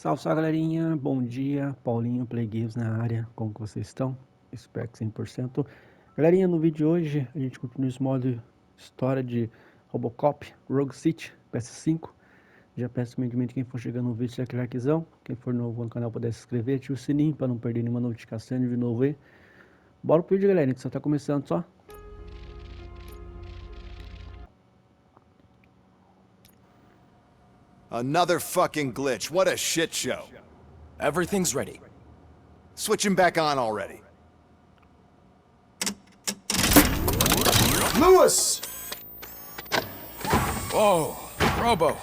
Salve, salve galerinha, bom dia, Paulinho Play Games na área, como que vocês estão? Espero que 100%. Galerinha, no vídeo de hoje a gente continua esse modo história de Robocop, Rogue City, PS5. Já peço humildemente quem for chegando no vídeo, se aquele likezão, quem for novo no canal puder se inscrever, ative o sininho para não perder nenhuma notificação de novo aí. Bora pro vídeo, galerinha, que só tá começando só. Another fucking glitch. What a shit show. Everything's ready. Switch him back on already. Lewis! Whoa, Robo.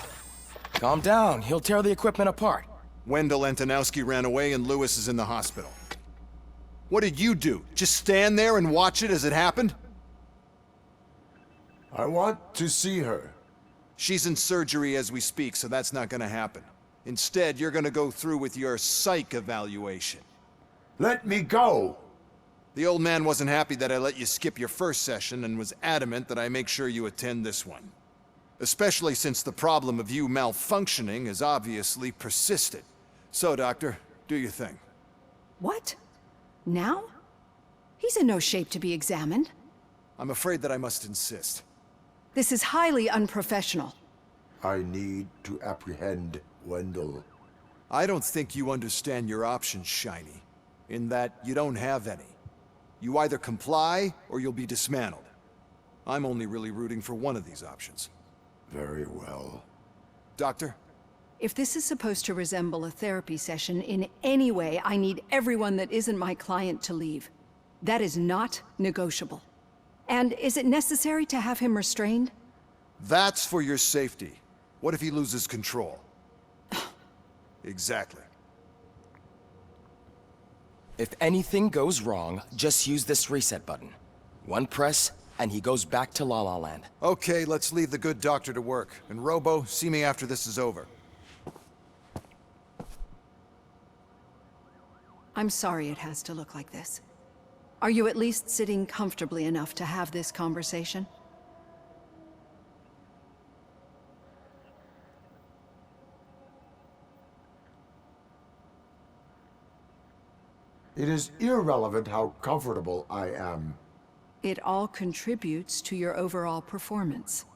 Calm down, he'll tear the equipment apart. Wendell Antonowski ran away and Lewis is in the hospital. What did you do? Just stand there and watch it as it happened? I want to see her. She's in surgery as we speak, so that's not gonna happen. Instead, you're gonna go through with your psych evaluation. Let me go! The old man wasn't happy that I let you skip your first session and was adamant that I make sure you attend this one. Especially since the problem of you malfunctioning has obviously persisted. So, Doctor, do your thing. What? Now? He's in no shape to be examined. I'm afraid that I must insist. This is highly unprofessional. I need to apprehend Wendell. I don't think you understand your options, Shiny. In that you don't have any. You either comply, or you'll be dismantled. I'm only really rooting for one of these options. Very well. Doctor? If this is supposed to resemble a therapy session in any way, I need everyone that isn't my client to leave. That is not negotiable. And is it necessary to have him restrained? That's for your safety. What if he loses control? Exactly. If anything goes wrong, just use this reset button. One press, and he goes back to La La Land. Okay, let's leave the good doctor to work. And Robo, see me after this is over. I'm sorry it has to look like this. Are you at least sitting comfortably enough to have this conversation? It is irrelevant how comfortable I am. It all contributes to your overall performance.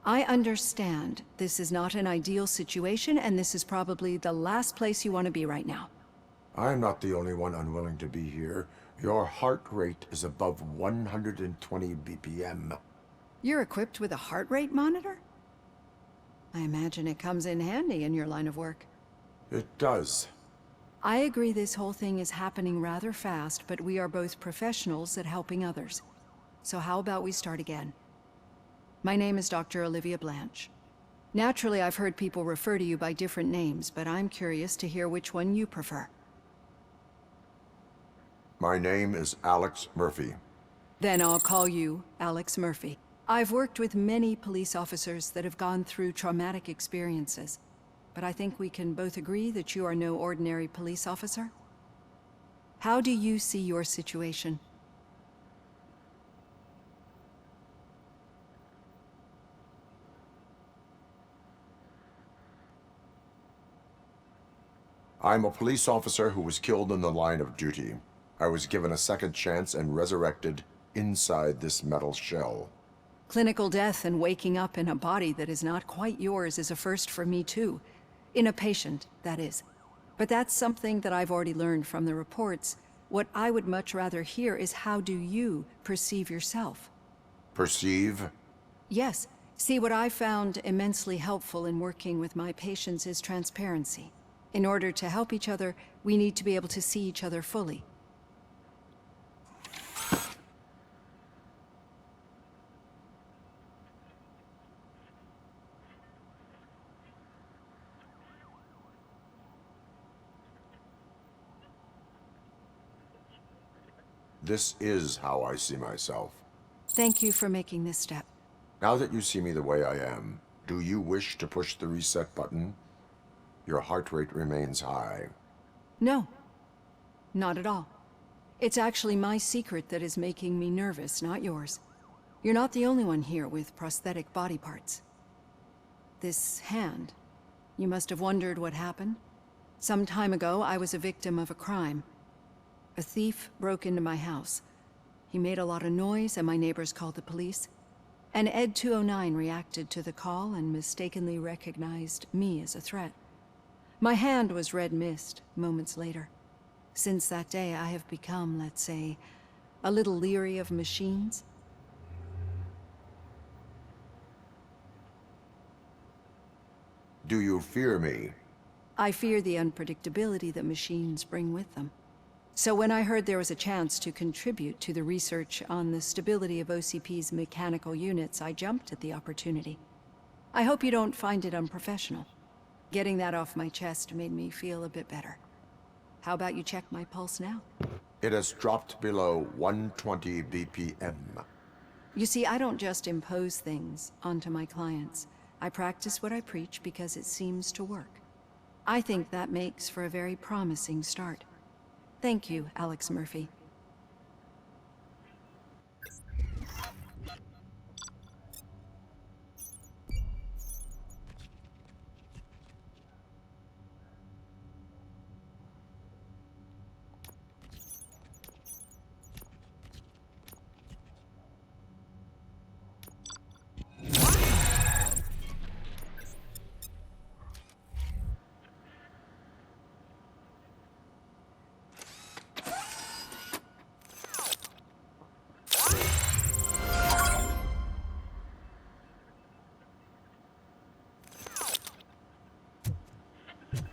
I understand this is not an ideal situation, and this is probably the last place you want to be right now. I'm not the only one unwilling to be here. Your heart rate is above 120 BPM. You're equipped with a heart rate monitor? I imagine it comes in handy in your line of work. It does. I agree this whole thing is happening rather fast, but we are both professionals at helping others. So how about we start again? My name is Dr. Olivia Blanche. Naturally, I've heard people refer to you by different names, but I'm curious to hear which one you prefer. My name is Alex Murphy. Then I'll call you Alex Murphy. I've worked with many police officers that have gone through traumatic experiences, but I think we can both agree that you are no ordinary police officer. How do you see your situation? I'm a police officer who was killed in the line of duty. I was given a second chance and resurrected inside this metal shell. Clinical death and waking up in a body that is not quite yours is a first for me too. In a patient, that is. But that's something that I've already learned from the reports. What I would much rather hear is how do you perceive yourself? Perceive? Yes. See, what I found immensely helpful in working with my patients is transparency. In order to help each other, we need to be able to see each other fully. This is how I see myself. Thank you for making this step. Now that you see me the way I am, do you wish to push the reset button? Your heart rate remains high. No, not at all. It's actually my secret that is making me nervous, not yours. You're not the only one here with prosthetic body parts. This hand, you must have wondered what happened? Some time ago, I was a victim of a crime. A thief broke into my house. He made a lot of noise, and my neighbors called the police. And Ed 209 reacted to the call and mistakenly recognized me as a threat. My hand was red mist moments later. Since that day, I have become, let's say, a little leery of machines. Do you fear me? I fear the unpredictability that machines bring with them. So when I heard there was a chance to contribute to the research on the stability of OCP's mechanical units, I jumped at the opportunity. I hope you don't find it unprofessional. Getting that off my chest made me feel a bit better. How about you check my pulse now? It has dropped below 120 BPM. You see, I don't just impose things onto my clients. I practice what I preach because it seems to work. I think that makes for a very promising start. Thank you, Alex Murphy.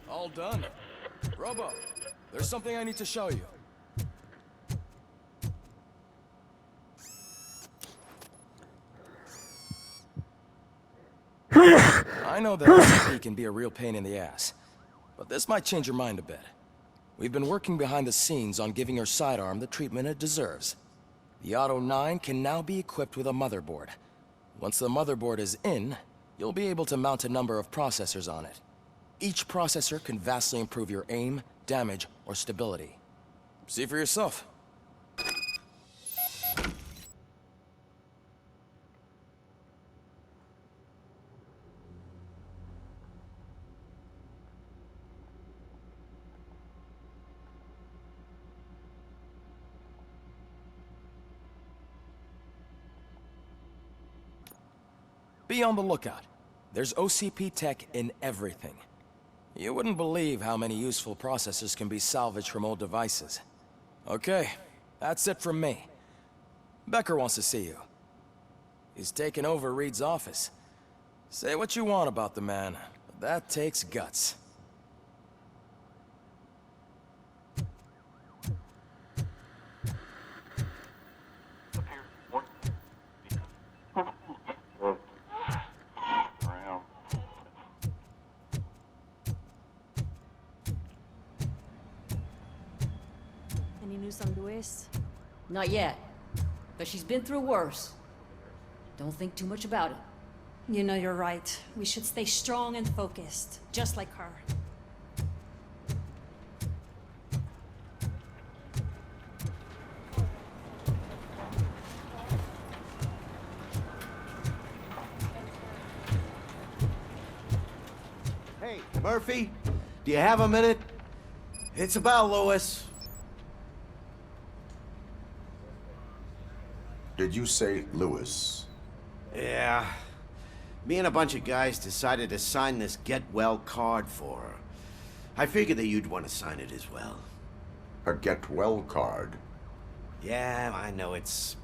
All done. Robo, there's something I need to show you. I know that OCP can be a real pain in the ass, but this might change your mind a bit. We've been working behind the scenes on giving your sidearm the treatment it deserves. The Auto 9 can now be equipped with a motherboard. Once the motherboard is in, you'll be able to mount a number of processors on it. Each processor can vastly improve your aim, damage, or stability. See for yourself. Be on the lookout. There's OCP tech in everything. You wouldn't believe how many useful processors can be salvaged from old devices. Okay, that's it from me. Becker wants to see you. He's taken over Reed's office. Say what you want about the man, but that takes guts. Any news on Luis? Not yet, but she's been through worse. Don't think too much about it. You know, you're right. We should stay strong and focused, just like her. Hey, Murphy, do you have a minute? It's about Lewis. Did you say Lewis? Yeah. Me and a bunch of guys decided to sign this get well card for her. I figured that you'd want to sign it as well. A get well card? Yeah, I know it's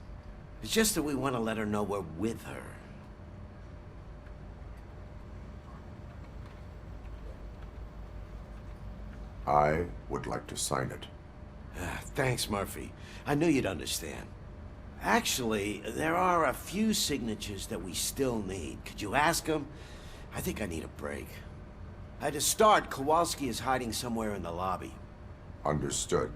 just that we want to let her know we're with her. I would like to sign it. Thanks, Murphy. I knew you'd understand. Actually, there are a few signatures that we still need. Could you ask them? I think I need a break. To start, Kowalski is hiding somewhere in the lobby. Understood.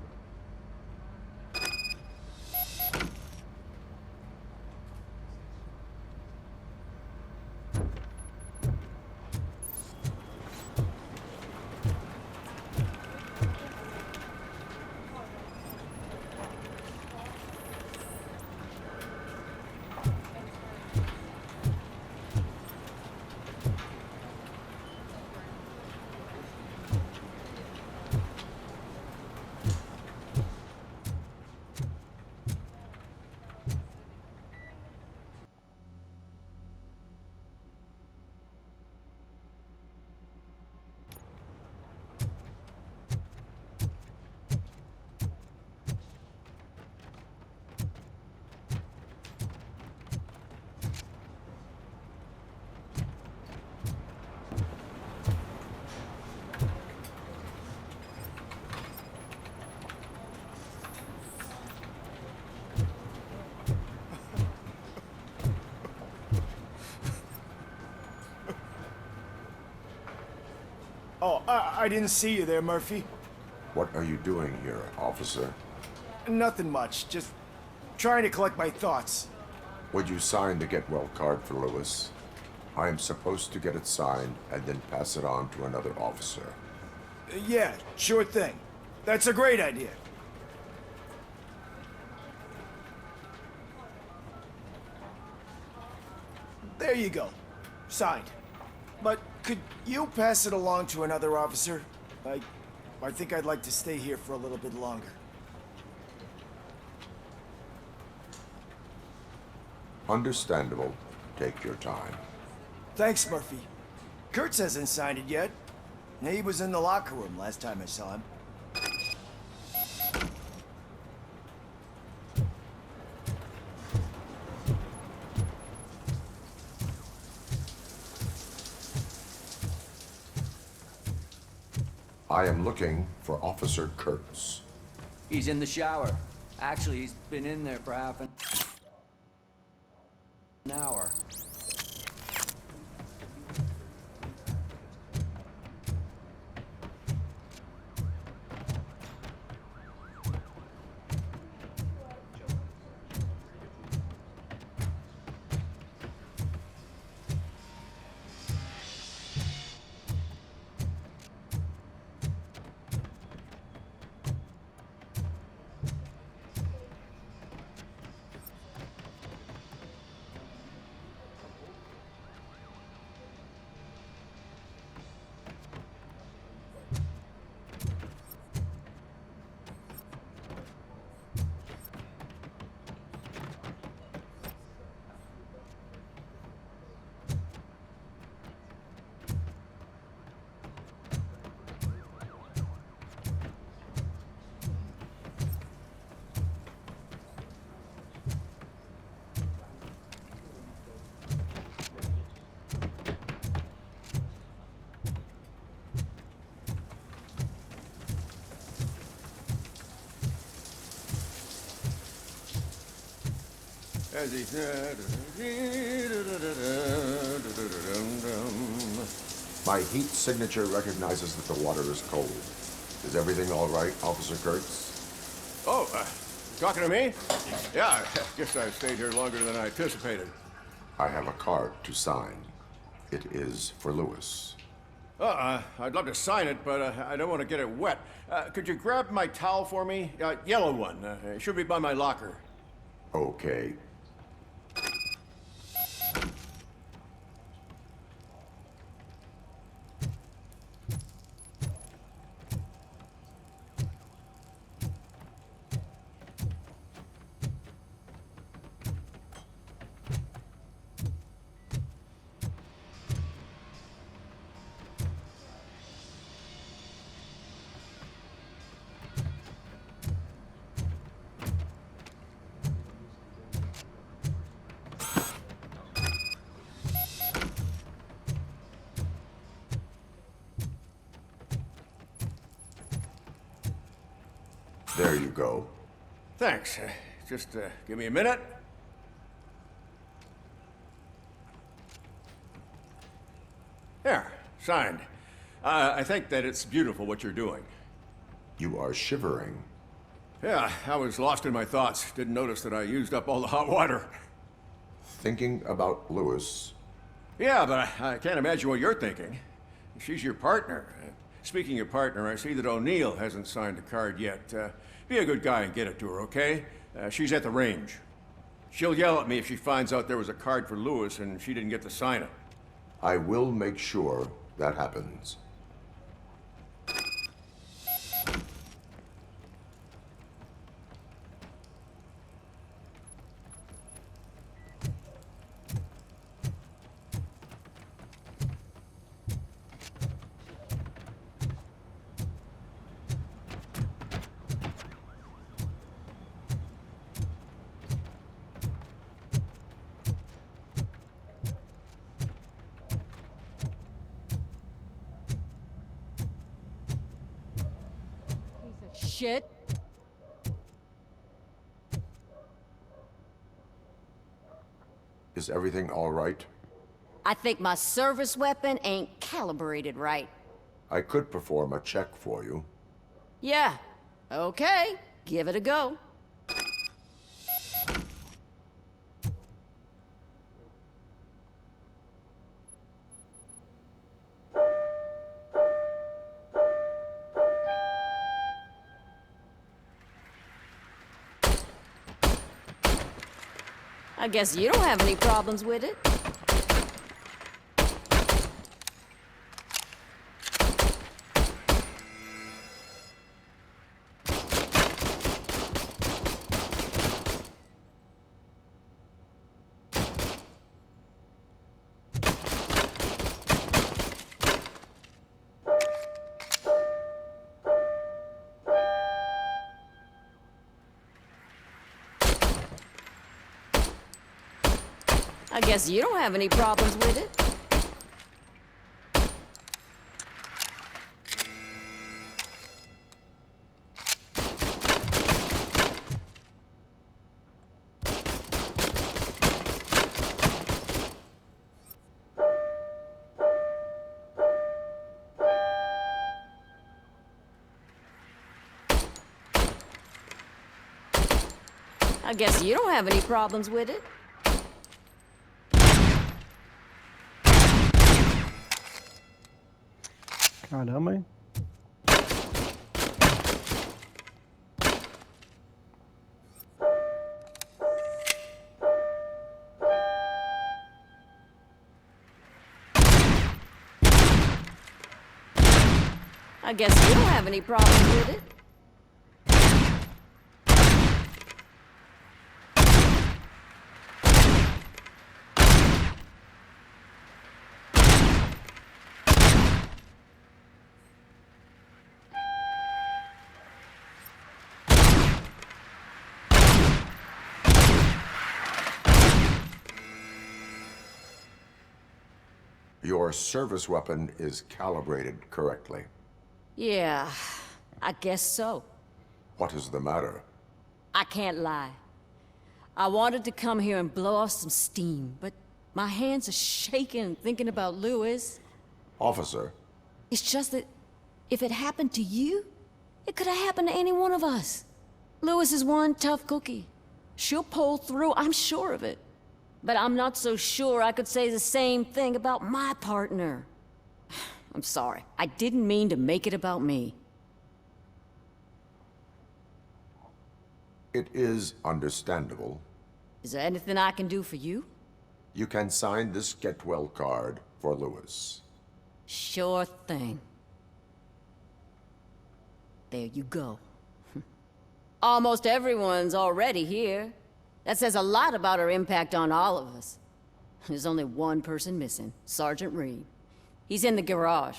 I didn't see you there, Murphy. What are you doing here, officer? Nothing much, just trying to collect my thoughts. Would you sign the get well card for Lewis? I am supposed to get it signed and then pass it on to another officer. Yeah, sure thing. That's a great idea. There you go. Signed. But could you pass it along to another officer? I think I'd like to stay here for a little bit longer. Understandable. Take your time. Thanks, Murphy. Kurtz hasn't signed it yet. He was in the locker room last time I saw him. I am looking for Officer Kurtz. He's in the shower. Actually, he's been in there for half an hour. As he said. My heat signature recognizes that the water is cold. Is everything all right, Officer Kurtz? Oh, talking to me? Yeah, guess I stayed here longer than I anticipated. I have a card to sign. It is for Lewis. I'd love to sign it, but I don't want to get it wet. Could you grab my towel for me? Yellow one. It should be by my locker. Okay. There you go. Thanks. Just give me a minute. There, signed. I think that it's beautiful what you're doing. You are shivering. Yeah, I was lost in my thoughts. Didn't notice that I used up all the hot water. Thinking about Lewis. Yeah, but I can't imagine what you're thinking. She's your partner. Speaking of partner, I see that O'Neill hasn't signed a card yet. Be a good guy and get it to her, okay? She's at the range. She'll yell at me if she finds out there was a card for Lewis and she didn't get to sign it. I will make sure that happens. Shit. Is everything all right? I think my service weapon ain't calibrated right. I could perform a check for you. Yeah. Okay. Give it a go. I guess you don't have any problems with it. I guess you don't have any problems with it. I guess you don't have any problems with it. Caramba, hein? I guess you don't have any problems with it. Your service weapon is calibrated correctly. Yeah, I guess so. What is the matter? I can't lie. I wanted to come here and blow off some steam, but my hands are shaking thinking about Lewis. Officer, It's just that if it happened to you, it could have happened to any one of us. Lewis is one tough cookie. She'll pull through, I'm sure of it. But I'm not so sure I could say the same thing about my partner. I'm sorry. I didn't mean to make it about me. it is understandable. Is there anything I can do for you? You can sign this get well card for Lewis. Sure thing. There you go. Almost everyone's already here. That says a lot about her impact on all of us. There's only one person missing, Sergeant Reed. He's in the garage.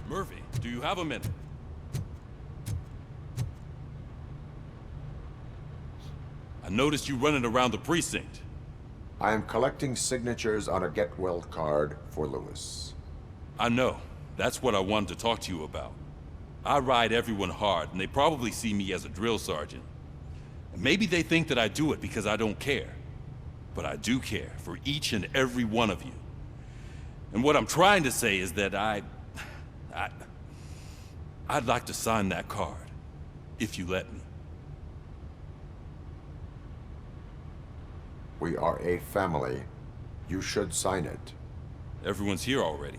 Murphy, do you have a minute? I noticed you running around the precinct. I am collecting signatures on a get well card for Lewis. I know. That's what I wanted to talk to you about. I ride everyone hard, and they probably see me as a drill sergeant. And maybe they think that I do it because I don't care. But I do care for each and every one of you. And what I'm trying to say is that I'd like to sign that card, if you let me. We are a family. You should sign it. Everyone's here already.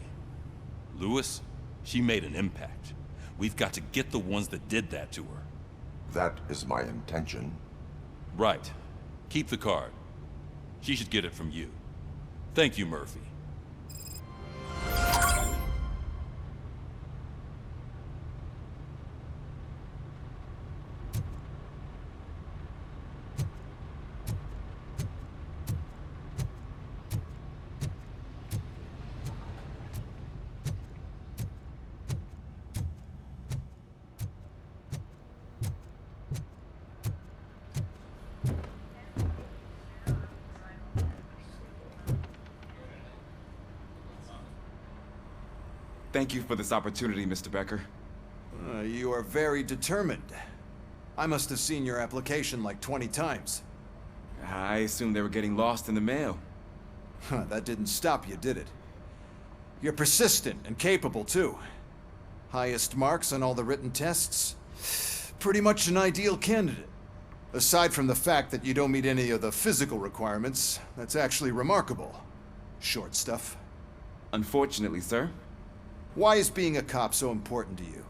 Lewis, she made an impact. We've got to get the ones that did that to her. That is my intention. Right. Keep the card. She should get it from you. Thank you, Murphy. Thank you for this opportunity, Mr. Becker. You are very determined. I must have seen your application like 20 times. I assumed they were getting lost in the mail. That didn't stop you, did it? You're persistent and capable, too. Highest marks on all the written tests. Pretty much an ideal candidate. Aside from the fact that you don't meet any of the physical requirements, that's actually remarkable. Short stuff. Unfortunately, sir. Why is being a cop so important to you?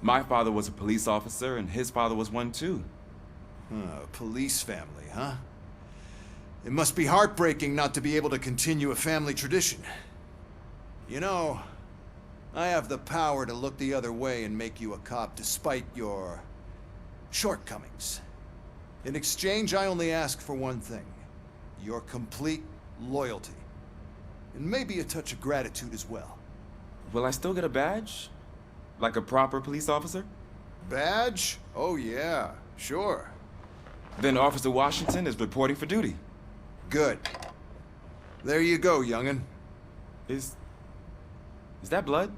My father was a police officer, and his father was one, too. A police family, huh? It must be heartbreaking not to be able to continue a family tradition. You know, I have the power to look the other way and make you a cop despite your shortcomings. In exchange, I only ask for one thing. Your complete loyalty. And maybe a touch of gratitude as well. Will I still get a badge? Like a proper police officer? Badge? Oh yeah, sure. Then Officer Washington is reporting for duty. Good. There you go, young'un. Is that blood?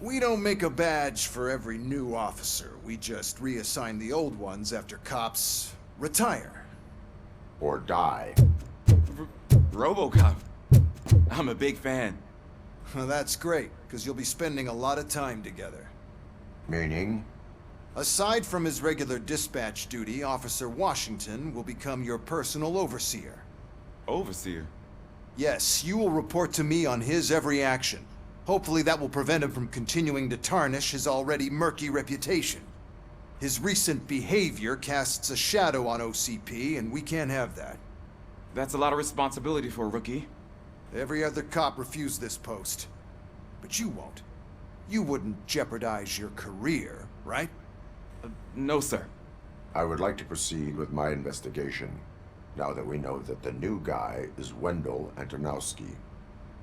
We don't make a badge for every new officer. We just reassign the old ones after cops retire. Or die. Robocop. I'm a big fan. Well, that's great, because you'll be spending a lot of time together. Meaning? Aside from his regular dispatch duty, Officer Washington will become your personal overseer. Overseer? Yes, you will report to me on his every action. Hopefully that will prevent him from continuing to tarnish his already murky reputation. His recent behavior casts a shadow on OCP, and we can't have that. That's a lot of responsibility for a rookie. Every other cop refused this post. But you won't. You wouldn't jeopardize your career, right? No, sir. I would like to proceed with my investigation, now that we know that the new guy is Wendell Antonowski.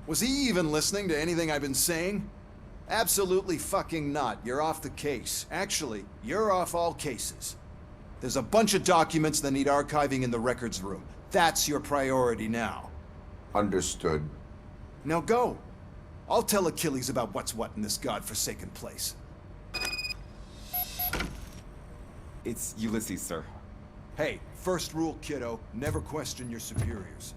Was he even listening to anything I've been saying? Absolutely fucking not. You're off the case. Actually, you're off all cases. There's a bunch of documents that need archiving in the records room. That's your priority now. Understood. Now go. I'll tell Achilles about what's what in this godforsaken place. It's Ulysses, sir. Hey, first rule, kiddo, never question your superiors.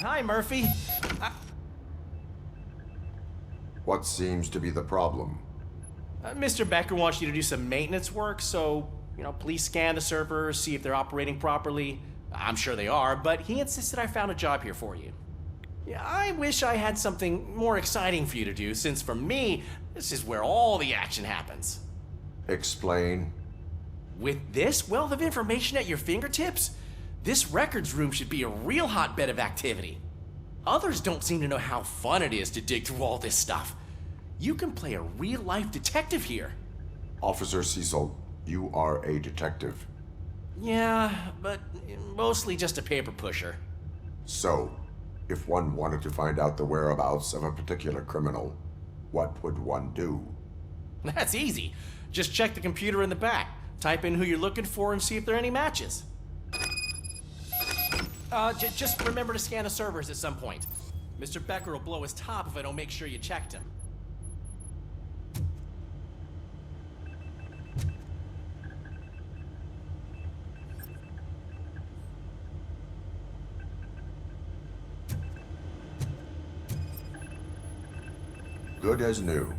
Hi, Murphy. What seems to be the problem? Mr. Becker wants you to do some maintenance work, so, please scan the servers, see if they're operating properly. I'm sure they are, but he insisted I found a job here for you. Yeah, I wish I had something more exciting for you to do, since for me, this is where all the action happens. Explain. With this wealth of information at your fingertips, this records room should be a real hotbed of activity. Others don't seem to know how fun it is to dig through all this stuff. You can play a real-life detective here. Officer Cecil, you are a detective. Yeah, but mostly just a paper pusher. So, if one wanted to find out the whereabouts of a particular criminal, what would one do? That's easy. Just check the computer in the back, type in who you're looking for, and see if there are any matches. Just remember to scan the servers at some point. Mr. Becker will blow his top if I don't make sure you checked him. Good as new.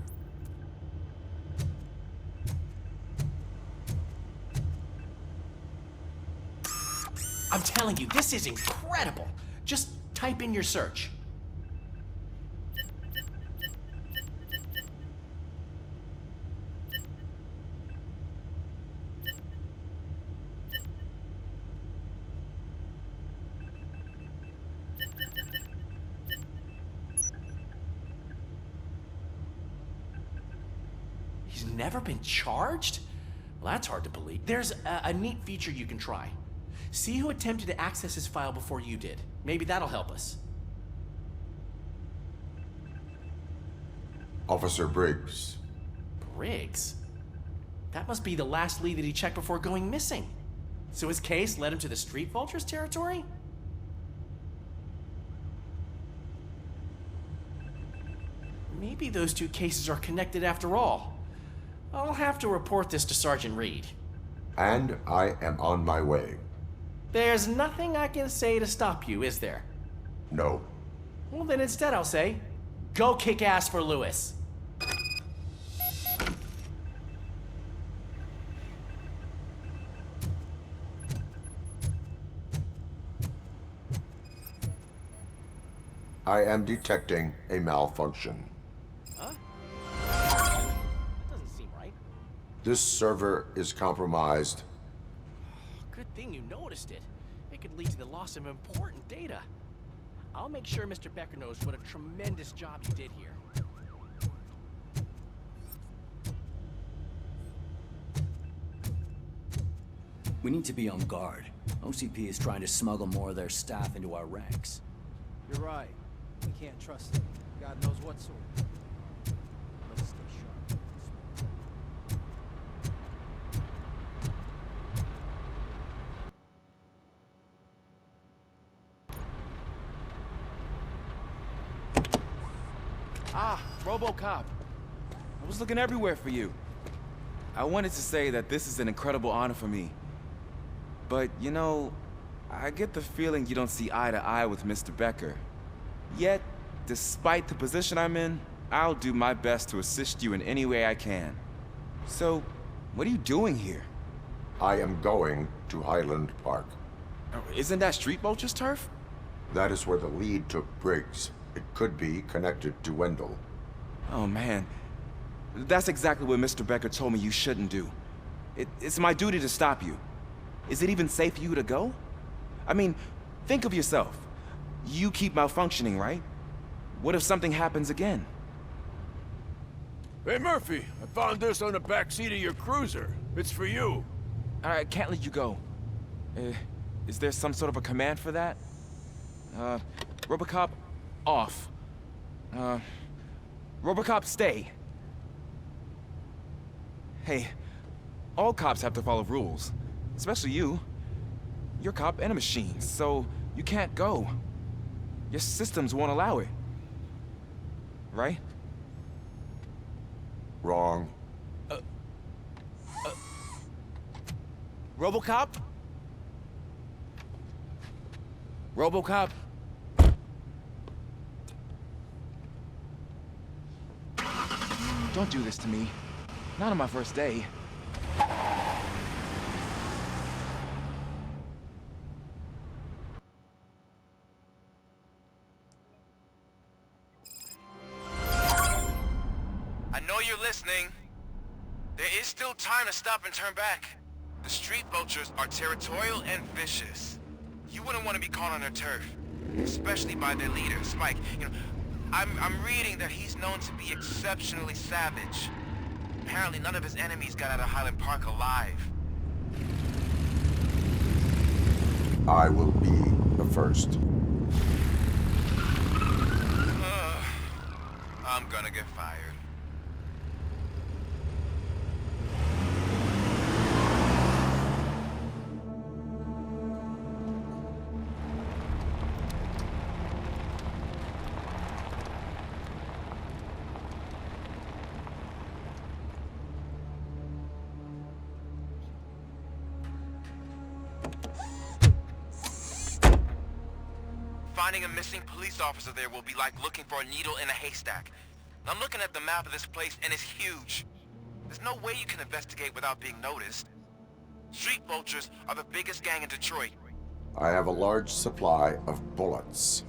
I'm telling you, this is incredible. Just type in your search. He's never been charged? Well, that's hard to believe. There's a neat feature you can try. See who attempted to access his file before you did. Maybe that'll help us. Officer Briggs. Briggs? That must be the last lead that he checked before going missing. So his case led him to the Street Vultures territory? Maybe those two cases are connected after all. I'll have to report this to Sergeant Reed. And I am on my way. There's nothing I can say to stop you, is there? No. Well, then instead I'll say, go kick ass for Lewis. I am detecting a malfunction. Huh? That doesn't seem right. This server is compromised. Good thing you noticed it. It could lead to the loss of important data. I'll make sure Mr. Becker knows what a tremendous job you did here. We need to be on guard. OCP is trying to smuggle more of their staff into our ranks. You're right. We can't trust them. God knows what sort. Let's stay sharp. Ah, Robocop. I was looking everywhere for you. I wanted to say that this is an incredible honor for me. But, you know, I get the feeling you don't see eye to eye with Mr. Becker. Yet, despite the position I'm in, I'll do my best to assist you in any way I can. So, what are you doing here? I am going to Highland Park. Isn't that Street Vulture's turf? That is where the lead took Briggs. It could be connected to Wendell. Oh man, that's exactly what Mr. Becker told me you shouldn't do. It's my duty to stop you. Is it even safe for you to go? I mean, think of yourself. You keep malfunctioning, right? What if something happens again? Hey, Murphy, I found this on the back seat of your cruiser. It's for you. I can't let you go. Is there some sort of a command for that? Robocop, off. Robocop, stay. Hey, all cops have to follow rules. Especially you. You're a cop and a machine, so you can't go. Your systems won't allow it. Right? Wrong. Robocop? Robocop? Don't do this to me. Not on my first day. I know you're listening. There is still time to stop and turn back. The Street Vultures are territorial and vicious. You wouldn't want to be caught on their turf, especially by their leader, Spike. You know, I'm reading that he's known to be exceptionally savage. Apparently none of his enemies got out of Highland Park alive. I will be the first. I'm gonna get fired. Finding a missing police officer there will be like looking for a needle in a haystack. I'm looking at the map of this place and it's huge. There's no way you can investigate without being noticed. Street Vultures are the biggest gang in Detroit. I have a large supply of bullets.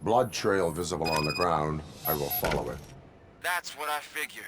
Blood trail visible on the ground. I will follow it. That's what I figured.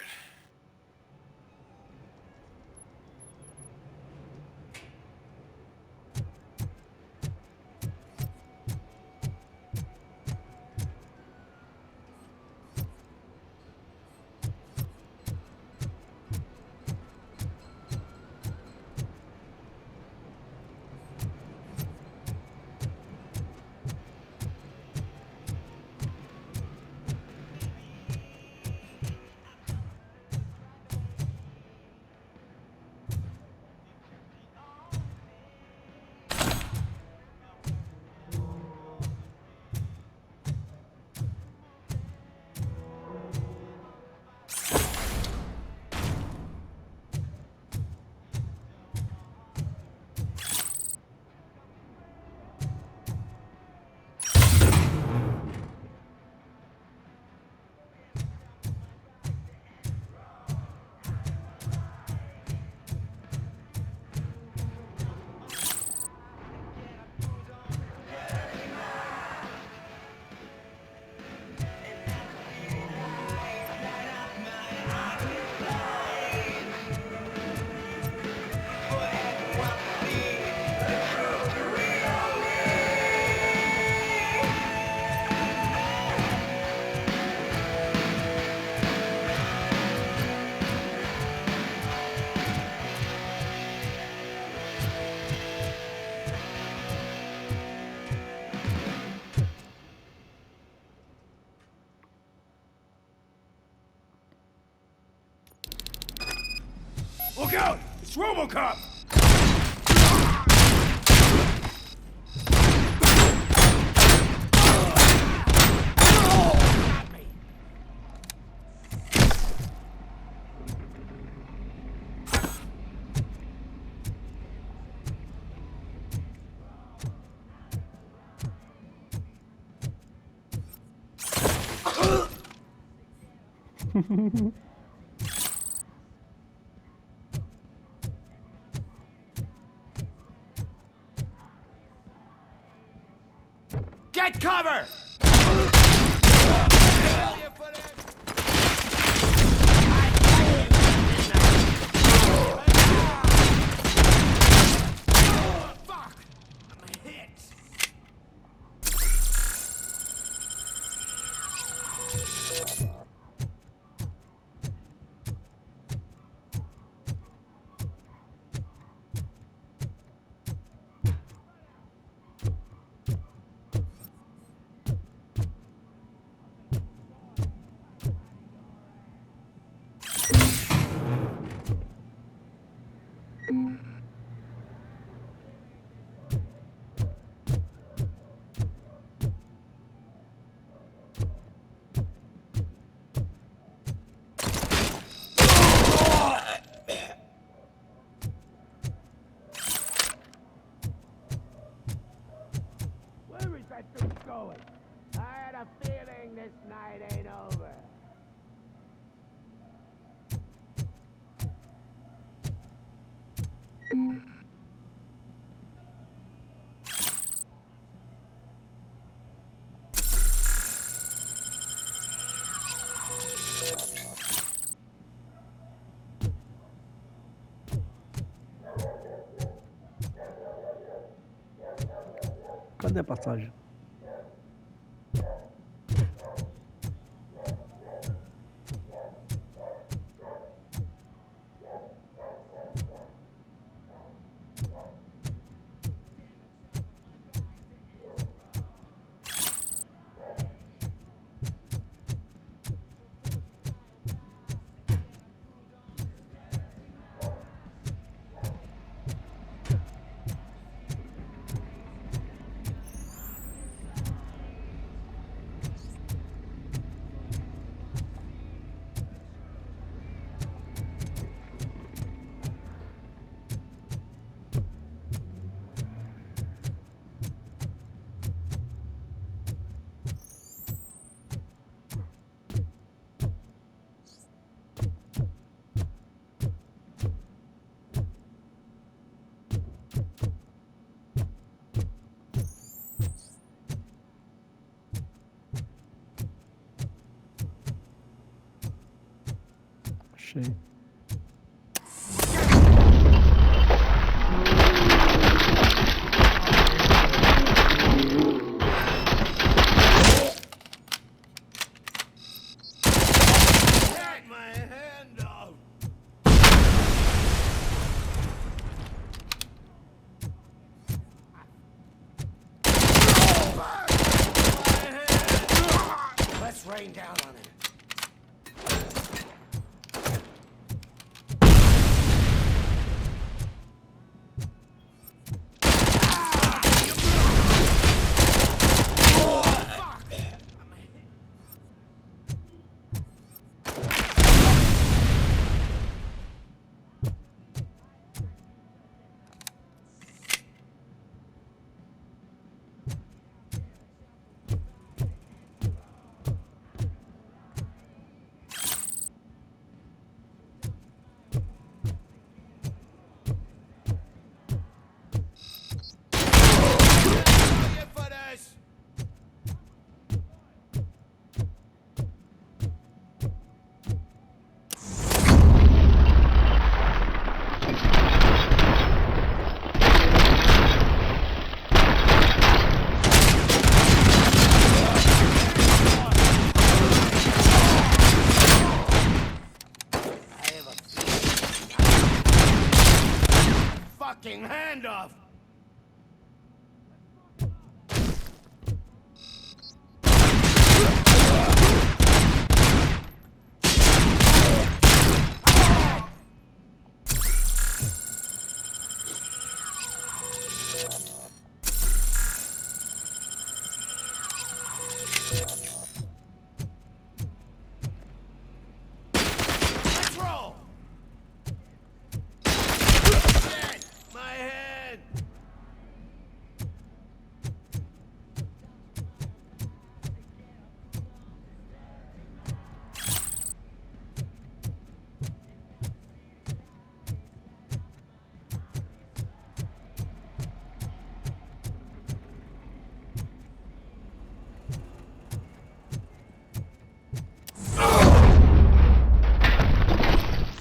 Look out! It's Robocop! Get cover! Where is that dude going? I had a feeling this night ain't over. Cadê a passagem? Achei. Get my hand off! Let's rain down on it. Fucking hand off! Let's roll! Shit! My head!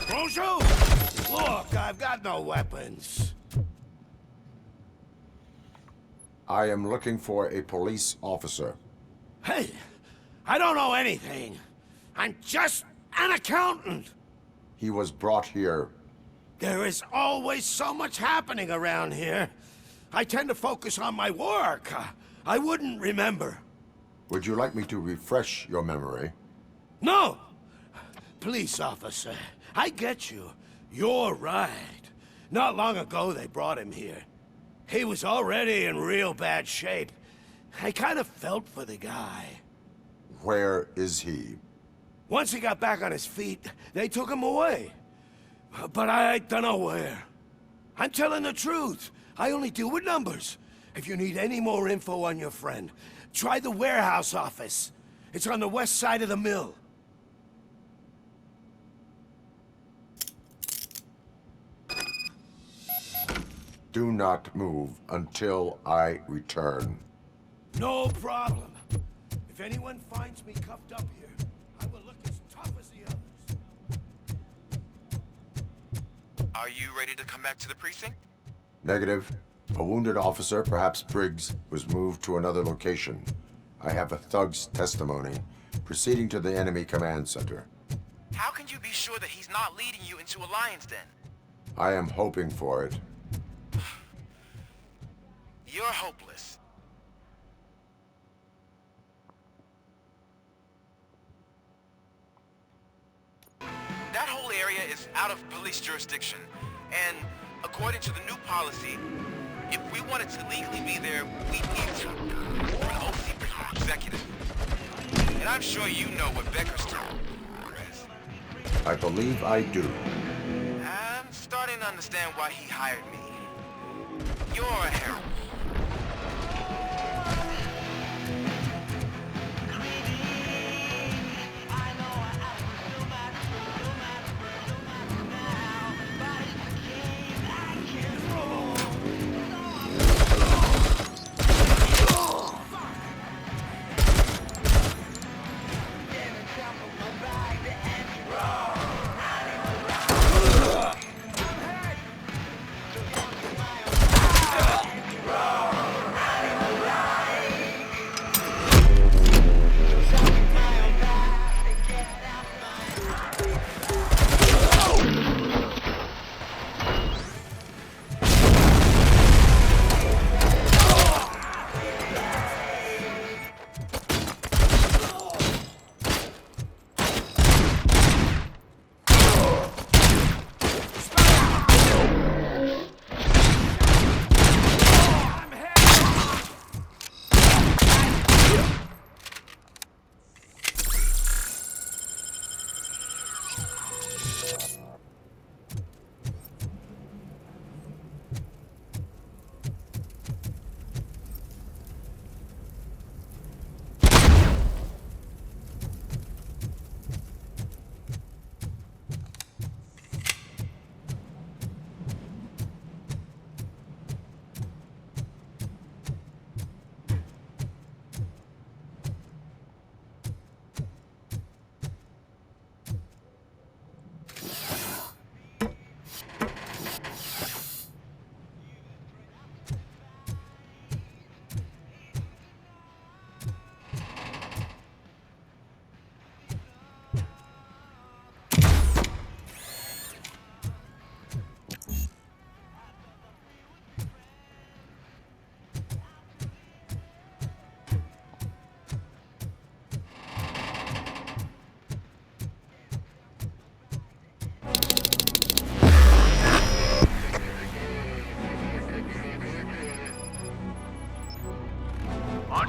Bonjour! Look, I've got no weapons. I am looking for a police officer. Hey, I don't know anything. I'm just an accountant. He was brought here. There is always so much happening around here. I tend to focus on my work. I wouldn't remember. Would you like me to refresh your memory? No! Police officer, I get you. You're right. Not long ago they brought him here. He was already in real bad shape. I kind of felt for the guy. Where is he? Once he got back on his feet, they took him away. But I don't know where. I'm telling the truth. I only deal with numbers. If you need any more info on your friend, try the warehouse office. It's on the west side of the mill. Do not move until I return. No problem. If anyone finds me cuffed up here, I will look as tough as the others. Are you ready to come back to the precinct? Negative. A wounded officer, perhaps Briggs, was moved to another location. I have a thug's testimony, proceeding to the enemy command center. How can you be sure that he's not leading you into a lion's den? I am hoping for it. You're hopeless. That whole area is out of police jurisdiction, and according to the new policy, if we wanted to legally be there, we need to for an OC executive. And I'm sure you know what Becker's term is. I believe I do. I'm starting to understand why he hired me. You're a herald.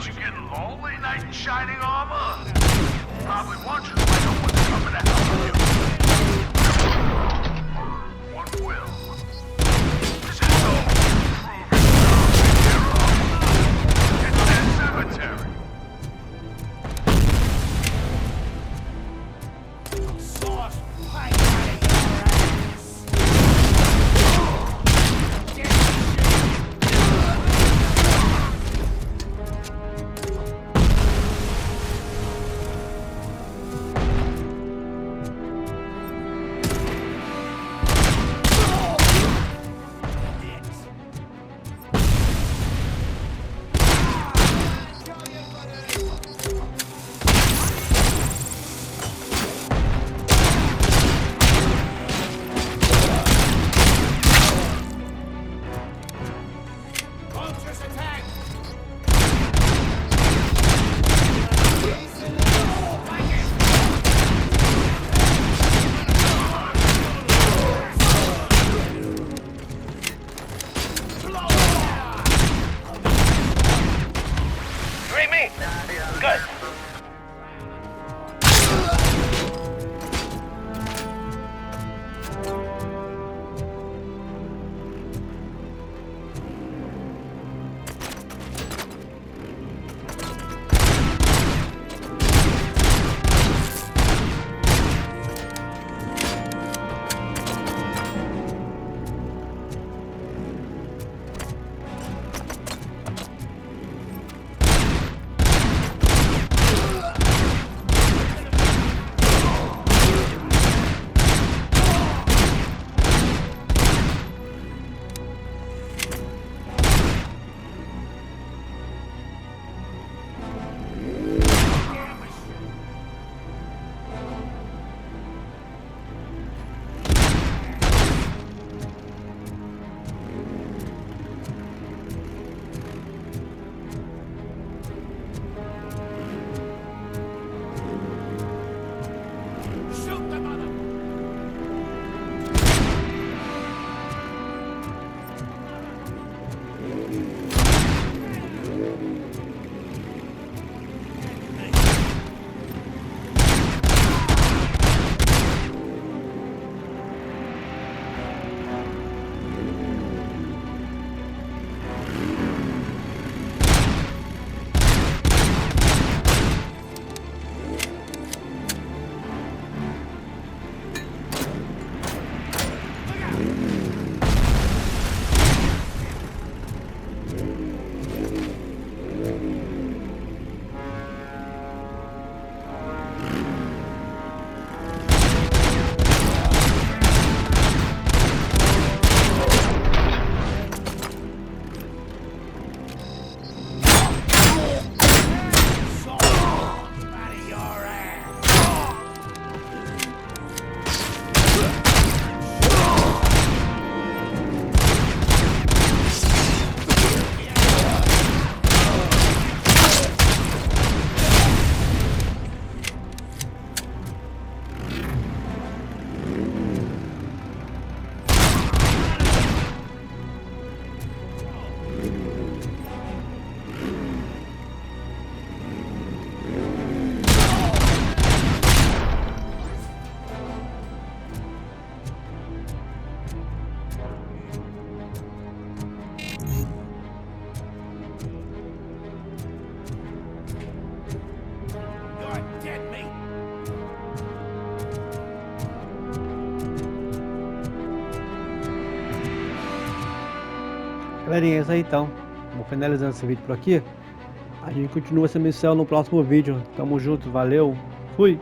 What, you getting lonely, knight in shining armor? Probably wondering why no one's coming to help you. What will? This is so proving it's that cemetery. Sauce pie out of your ass. Good. Galerinha, é isso aí então. Vou finalizando esse vídeo por aqui. A gente continua essa missão no próximo vídeo. Tamo junto, valeu, fui!